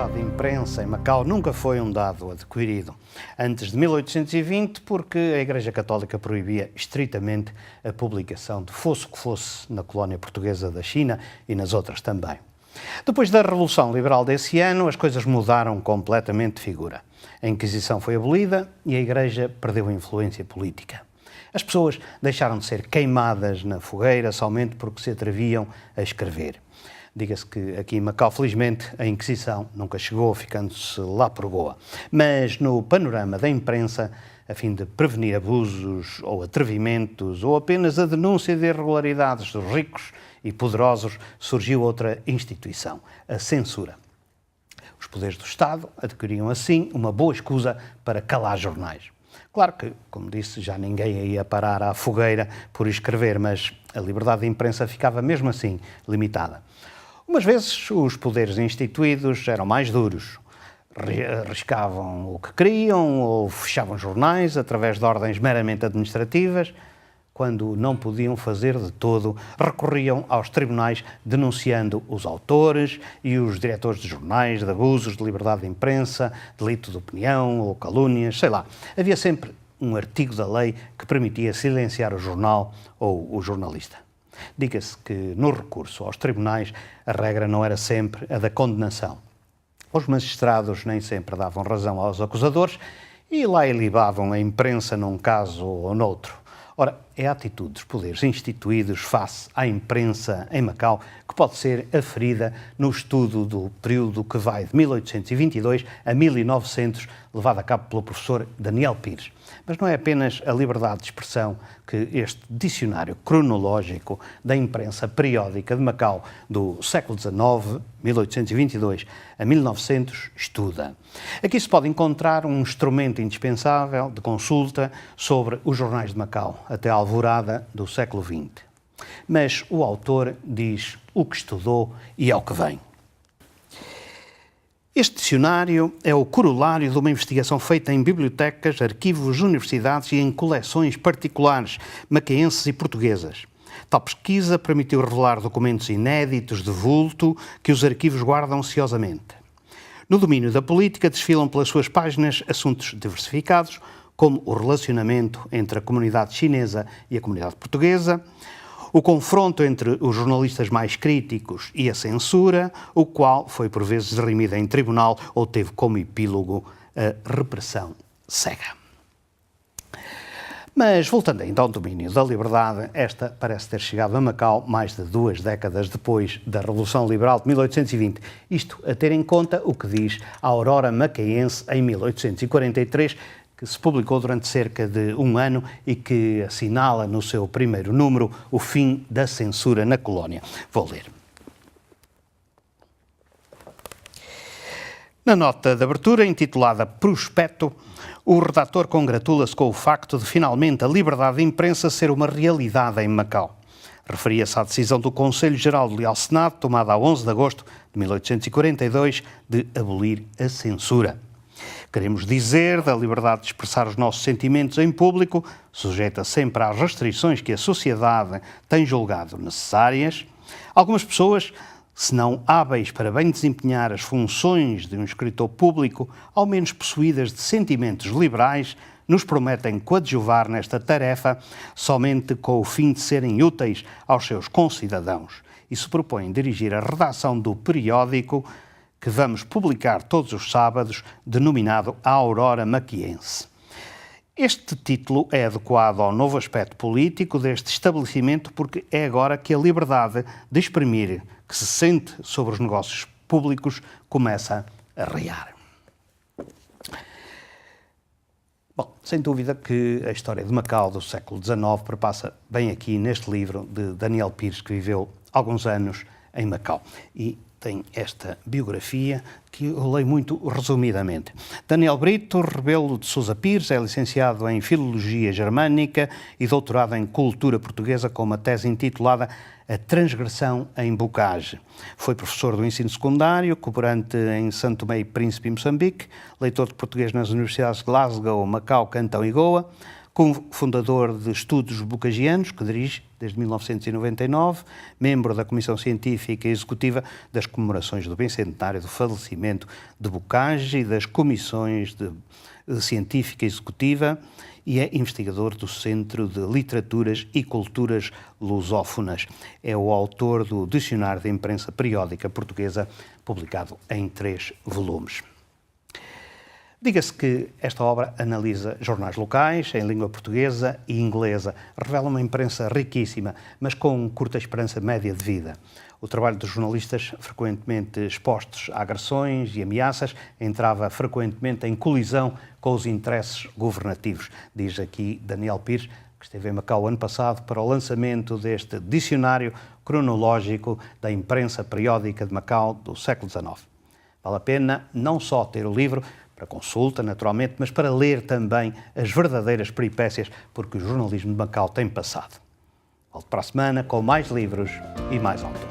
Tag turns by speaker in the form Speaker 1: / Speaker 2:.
Speaker 1: liberdade de imprensa em Macau nunca foi um dado adquirido. Antes de 1820, porque a Igreja Católica proibia estritamente a publicação de fosse o que fosse na colónia portuguesa da China e nas outras também. Depois da Revolução Liberal desse ano, as coisas mudaram completamente de figura. A Inquisição foi abolida e a Igreja perdeu influência política. As pessoas deixaram de ser queimadas na fogueira somente porque se atreviam a escrever. Diga-se que aqui em Macau, felizmente, a Inquisição nunca chegou, ficando-se lá por Goa. Mas no panorama da imprensa, a fim de prevenir abusos ou atrevimentos ou apenas a denúncia de irregularidades dos ricos e poderosos, surgiu outra instituição, a censura. Os poderes do Estado adquiriam assim uma boa escusa para calar jornais. Claro que, como disse, já ninguém ia parar à fogueira por escrever, mas a liberdade de imprensa ficava mesmo assim limitada. Umas vezes os poderes instituídos eram mais duros, arriscavam o que queriam ou fechavam jornais através de ordens meramente administrativas. Quando não podiam fazer de todo, recorriam aos tribunais denunciando os autores e os diretores de jornais de abusos de liberdade de imprensa, delito de opinião ou calúnias, sei lá. Havia sempre um artigo da lei que permitia silenciar o jornal ou o jornalista. Diga-se que no recurso aos tribunais a regra não era sempre a da condenação. Os magistrados nem sempre davam razão aos acusadores e lá ilibavam a imprensa num caso ou noutro. Ora, é a atitude dos poderes instituídos face à imprensa em Macau que pode ser aferida no estudo do período que vai de 1822 a 1900, levado a cabo pelo professor Daniel Pires. Mas não é apenas a liberdade de expressão que este dicionário cronológico da imprensa periódica de Macau do século XIX, 1822 a 1900, estuda. Aqui se pode encontrar um instrumento indispensável de consulta sobre os jornais de Macau, até a alvorada do século XX. Mas o autor diz o que estudou e ao que vem. Este dicionário é o corolário de uma investigação feita em bibliotecas, arquivos, universidades e em coleções particulares macaenses e portuguesas. Tal pesquisa permitiu revelar documentos inéditos de vulto que os arquivos guardam ciosamente. No domínio da política desfilam pelas suas páginas assuntos diversificados, como o relacionamento entre a comunidade chinesa e a comunidade portuguesa, o confronto entre os jornalistas mais críticos e a censura, o qual foi por vezes redimido em tribunal ou teve como epílogo a repressão cega. Mas, voltando ainda ao domínio da liberdade, esta parece ter chegado a Macau mais de 2 décadas depois da Revolução Liberal de 1820. Isto a ter em conta o que diz a Aurora Macaense em 1843, que se publicou durante cerca de um ano e que assinala no seu primeiro número o fim da censura na colónia. Vou ler. Na nota de abertura, intitulada Prospecto, o redator congratula-se com o facto de finalmente a liberdade de imprensa ser uma realidade em Macau. Referia-se à decisão do Conselho Geral do Leal Senado, tomada a 11 de agosto de 1842, de abolir a censura. Queremos dizer da liberdade de expressar os nossos sentimentos em público, sujeita sempre às restrições que a sociedade tem julgado necessárias. Algumas pessoas, se não hábeis para bem desempenhar as funções de um escritor público, ao menos possuídas de sentimentos liberais, nos prometem coadjuvar nesta tarefa somente com o fim de serem úteis aos seus concidadãos e se propõem dirigir a redação do periódico que vamos publicar todos os sábados, denominado A Aurora Macaense. Este título é adequado ao novo aspecto político deste estabelecimento porque é agora que a liberdade de exprimir que se sente sobre os negócios públicos começa a rear. Bom, sem dúvida que a história de Macau do século XIX perpassa bem aqui neste livro de Daniel Pires, que viveu alguns anos em Macau. E tem esta biografia que eu leio muito resumidamente. Daniel Brito Rebelo de Sousa Pires é licenciado em Filologia Germânica e doutorado em Cultura Portuguesa com uma tese intitulada A Transgressão em Bocage. Foi professor do ensino secundário, cooperante em Santo Tomé e Príncipe e Moçambique, leitor de português nas universidades de Glasgow, Macau, Cantão e Goa, cofundador de Estudos Bocagianos, que dirige desde 1999, membro da Comissão Científica e Executiva das comemorações do bicentenário do falecimento de Bocage e das comissões de Científica e Executiva, e é investigador do Centro de Literaturas e Culturas Lusófonas. É o autor do Dicionário de Imprensa Periódica Portuguesa, publicado em 3 volumes. Diga-se que esta obra analisa jornais locais, em língua portuguesa e inglesa. Revela uma imprensa riquíssima, mas com curta esperança média de vida. O trabalho dos jornalistas, frequentemente expostos a agressões e ameaças, entrava frequentemente em colisão com os interesses governativos. Diz aqui Daniel Pires, que esteve em Macau ano passado para o lançamento deste dicionário cronológico da imprensa periódica de Macau do século XIX. Vale a pena não só ter o livro, para consulta, naturalmente, mas para ler também as verdadeiras peripécias porque o jornalismo de Macau tem passado. Volto para a semana com mais livros e mais autores.